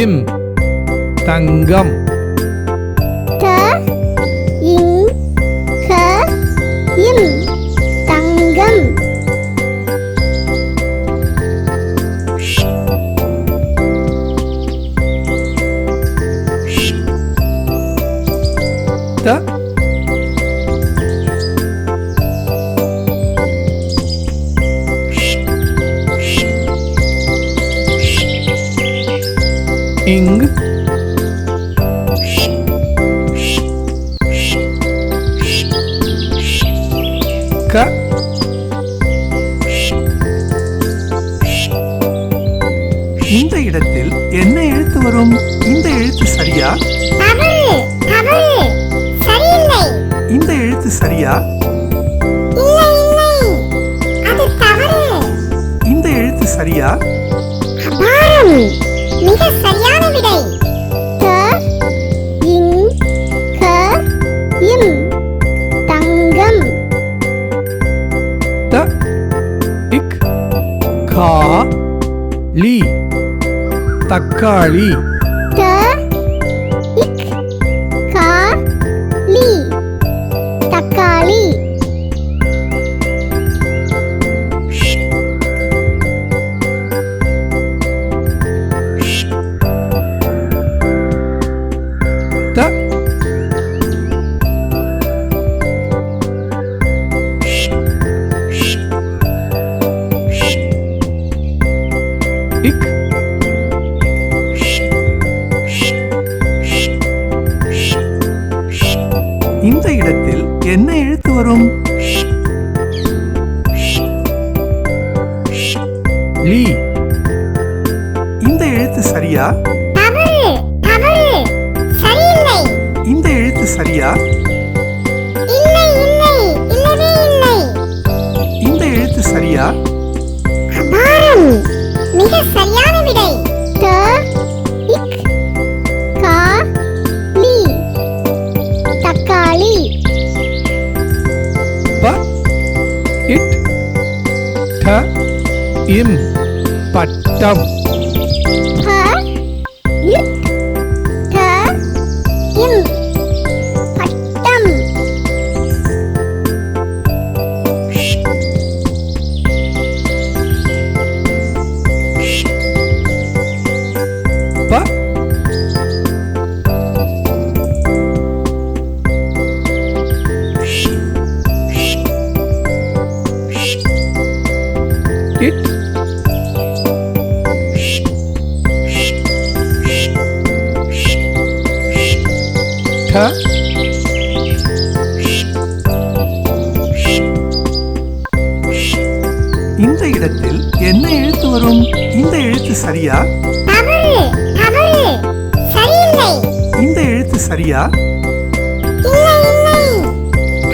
இம் தங்கம். த இங் க இம் தங்கம். த இங் க இந்த இடத்தில் என்ன எழுத்து வரும்? இந்த எழுத்து சரியா? தவறு தவறு சரியில்லை. இந்த எழுத்து சரியா? இல்லை இல்லை அது தவறு. இந்த எழுத்து சரியா? அபாரம் மிக சரியான விடை. த இங் க இம் தங்கம். த இக் கா லி தக்காளி. த இக் கா லி தக்காளி. த இக் இந்த இடத்தில் என்ன எழுத்து வரும்? லீ. இந்த எழுத்து சரியா? தவறு தவறு சரியில்லை. இந்த எழுத்து சரியா? இல்லை இல்லை இல்லவே இல்லை. இந்த எழுத்து சரியா? அபாரம் மிக சரியான விடை. த இக் கா லி தக்காளி. ப இட் ட இம் பட்டம். ப இட் ட இம் பட்டம். ப இட் ட இந்த இடத்தில் என்ன எழுத்து வரும்? இந்த எழுத்து சரியா? தவறு தவறு சரியில்லை. இந்த எழுத்து சரியா? இல்லை இல்லை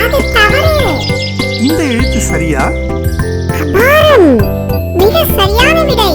அது தவறு. இந்த எழுத்து சரியா? அபாரம் மிக சரியான விடை.